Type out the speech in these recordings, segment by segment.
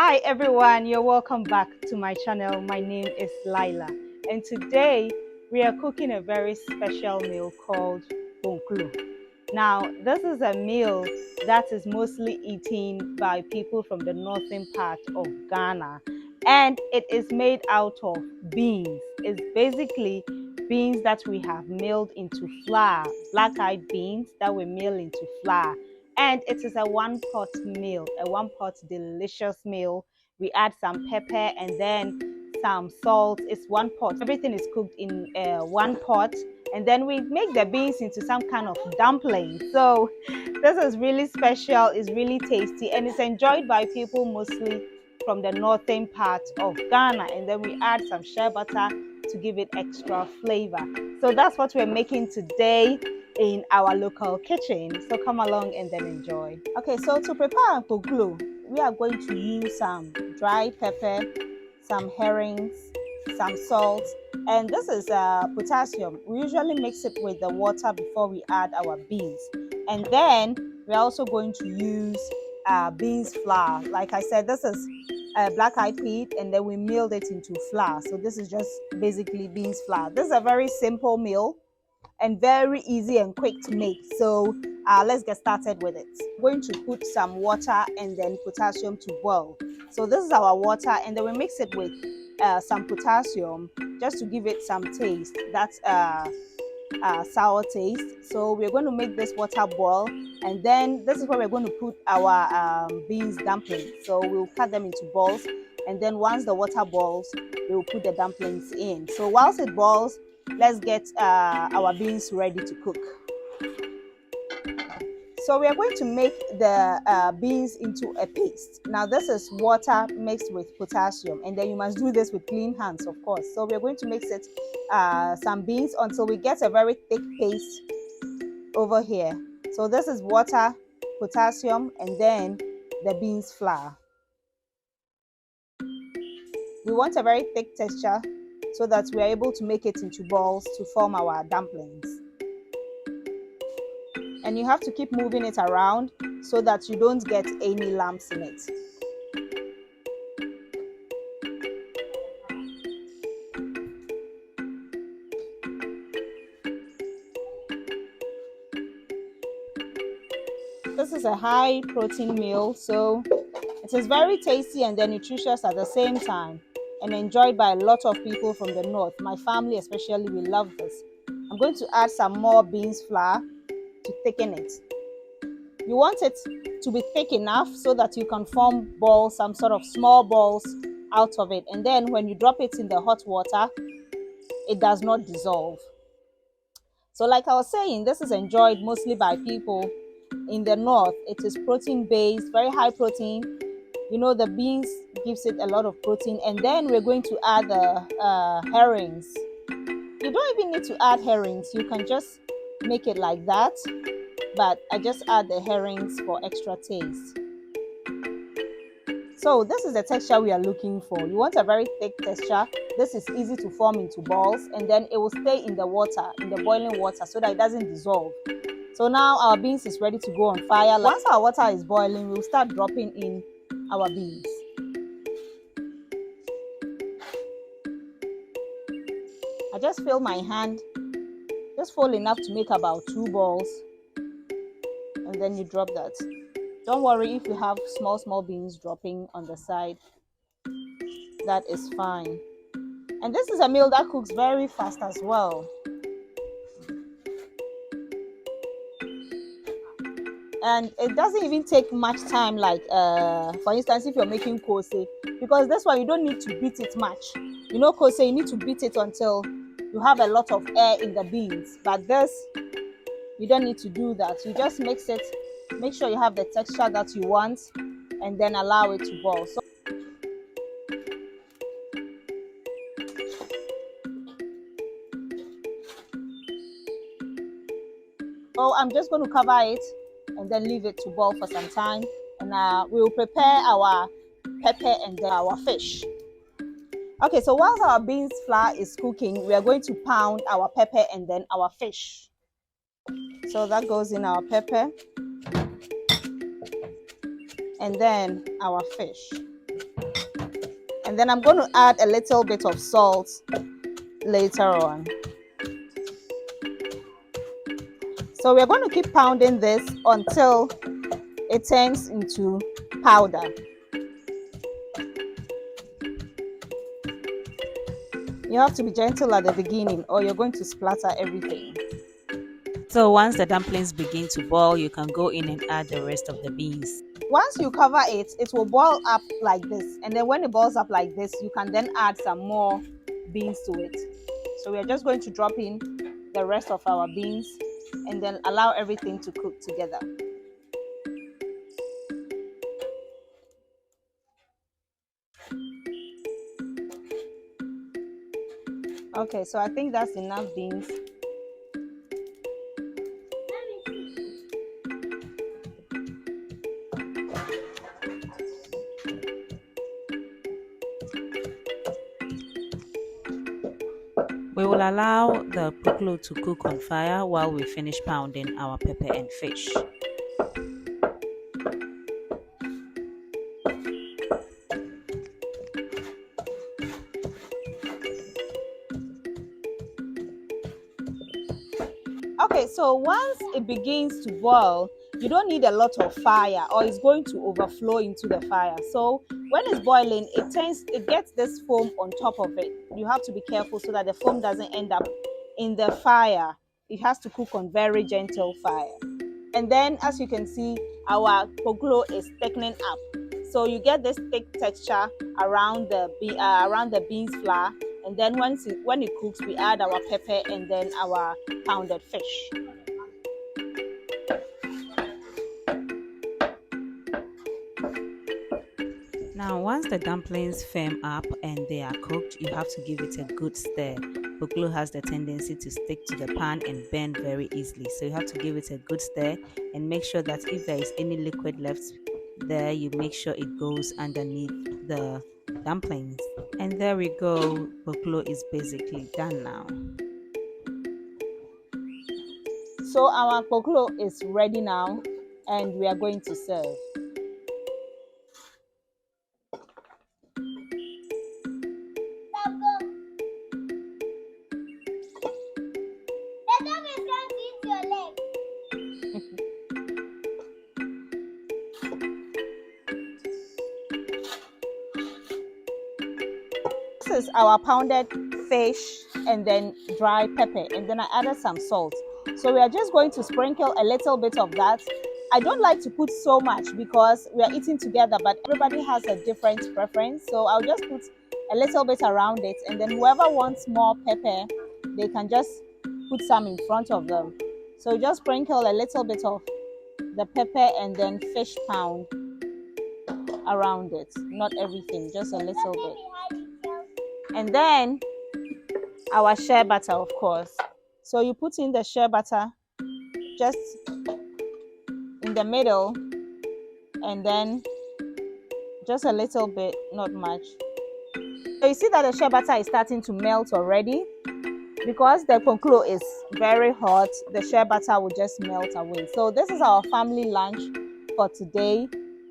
Hi everyone, you're welcome back to my channel. My name is Lila, and today we are cooking a very special meal called bonklo. Now, this is a meal that is mostly eaten by people from the northern part of Ghana, and it is made out of beans. It's basically beans that we have milled into flour, black-eyed beans that we mill into flour. And it is a one-pot meal, a one-pot delicious meal. We add some pepper and then some salt. It's one pot. Everything is cooked in one pot, and then we make the beans into some kind of dumpling. So this is really special. It's really tasty, and it's enjoyed by people mostly from the northern part of Ghana. And then we add some shea butter to give it extra flavor. So that's what we're making today in our local kitchen. So come along and then enjoy. Okay, so to prepare bonklo, we are going to use some dry pepper, some herrings, some salt, and this is potassium. We usually mix it with the water before we add our beans. And then we're also going to use beans flour. Like I said, this is black-eyed pea, and then we milled it into flour. So this is just basically beans flour. This is a very simple meal and very easy and quick to make. So let's get started with it. We're going to put some water and then potassium to boil. So this is our water, and then we mix it with some potassium just to give it some taste. That's sour taste. So we're going to make this water boil, and then this is where we're going to put our beans dumplings. So we'll cut them into balls, and then once the water boils, we'll put the dumplings in. So whilst it boils, let's get our beans ready to cook. So we are going to make the beans into a paste. Now this is water mixed with potassium, and then you must do this with clean hands, of course. So we are going to mix it some beans until we get a very thick paste over here. So this is water, potassium, and then the beans flour. We want a very thick texture so that we are able to make it into balls to form our dumplings. And you have to keep moving it around so that you don't get any lumps in it. This is a high protein meal, so it is very tasty and then nutritious at the same time, and enjoyed by a lot of people from the north. My family especially, we love this. I'm going to add some more beans flour to thicken it. You want it to be thick enough so that you can form balls, some sort of small balls out of it. And then when you drop it in the hot water, it does not dissolve. So like I was saying, this is enjoyed mostly by people in the north. It is protein based, very high protein. You know, the beans gives it a lot of protein. And then we're going to add the herrings. You don't even need to add herrings. You can just make it like that. But I just add the herrings for extra taste. So this is the texture we are looking for. You want a very thick texture. This is easy to form into balls, and then it will stay in the water, in the boiling water, so that it doesn't dissolve. So now our beans is ready to go on fire. Once our water is boiling, we'll start dropping in our beans. I just fill my hand, just full enough to make about 2 balls, and then you drop that. Don't worry if you have small beans dropping on the side. That is fine. And this is a meal that cooks very fast as well. And it doesn't even take much time, like for instance, if you're making kose, because this one you don't need to beat it much. You know, kose, you need to beat it until you have a lot of air in the beans. But this, you don't need to do that. You just mix it, make sure you have the texture that you want, and then allow it to boil. So I'm just going to cover it and then leave it to boil for some time. And we will prepare our pepper and then our fish. Okay, so whilst our beans flour is cooking, we are going to pound our pepper and then our fish. So that goes in our pepper and then our fish. And then I'm going to add a little bit of salt later on. So we're going to keep pounding this until it turns into powder. You have to be gentle at the beginning or you're going to splatter everything. So once the dumplings begin to boil, you can go in and add the rest of the beans. Once you cover it, it will boil up like this. And then when it boils up like this, you can then add some more beans to it. So we're just going to drop in the rest of our beans and then allow everything to cook together. Okay, so I think that's enough beans. We will allow the poklo to cook on fire while we finish pounding our pepper and fish. Okay, so once it begins to boil, you don't need a lot of fire or it's going to overflow into the fire. So when it's boiling, it gets this foam on top of it. You have to be careful so that the foam doesn't end up in the fire. It has to cook on very gentle fire. And then as you can see, our poklo is thickening up. So you get this thick texture around the beans flour. And then when it cooks, we add our pepper and then our pounded fish. Now, once the dumplings firm up and they are cooked, you have to give it a good stir. Poklo has the tendency to stick to the pan and burn very easily. So you have to give it a good stir and make sure that if there is any liquid left there, you make sure it goes underneath the dumplings. And there we go. Poklo is basically done now. So our poklo is ready now and we are going to serve. This is our pounded fish and then dry pepper, and then I added some salt. So we are just going to sprinkle a little bit of that. I don't like to put so much because we are eating together, but everybody has a different preference. So I'll just put a little bit around it, and then whoever wants more pepper, they can just put some in front of them. So just sprinkle a little bit of the pepper and then fish pound around it. Not everything, just a little bit. And then our shea butter, of course. So you put in the shea butter just in the middle, and then just a little bit, not much. So you see that the shea butter is starting to melt already. Because the poklo is very hot, the shea butter will just melt away. So this is our family lunch for today,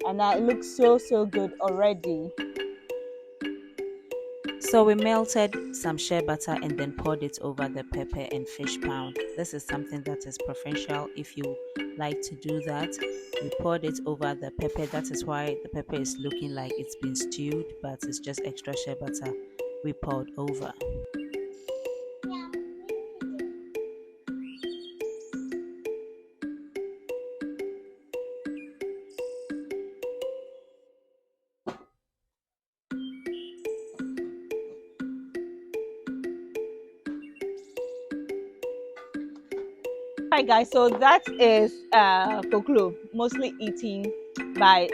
and it looks so good already. So we melted some shea butter and then poured it over the pepper and fish pound. This is something that is preferential if you like to do that. We poured it over the pepper. That is why the pepper is looking like it's been stewed, but it's just extra shea butter we poured over. Hi guys, so that is poklo, mostly eaten by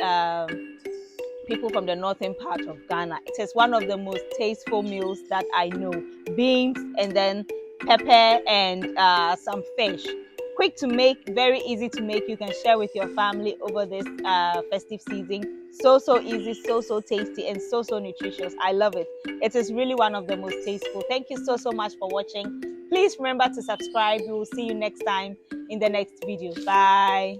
people from the northern part of Ghana. It is one of the most tasteful meals that I know. Beans and then pepper and some fish. Quick to make, very easy to make. You can share with your family over this festive season. So easy, so tasty, and so nutritious. I love it. It is really one of the most tasteful. Thank you so much for watching. Please remember to subscribe. We will see you next time in the next video. Bye.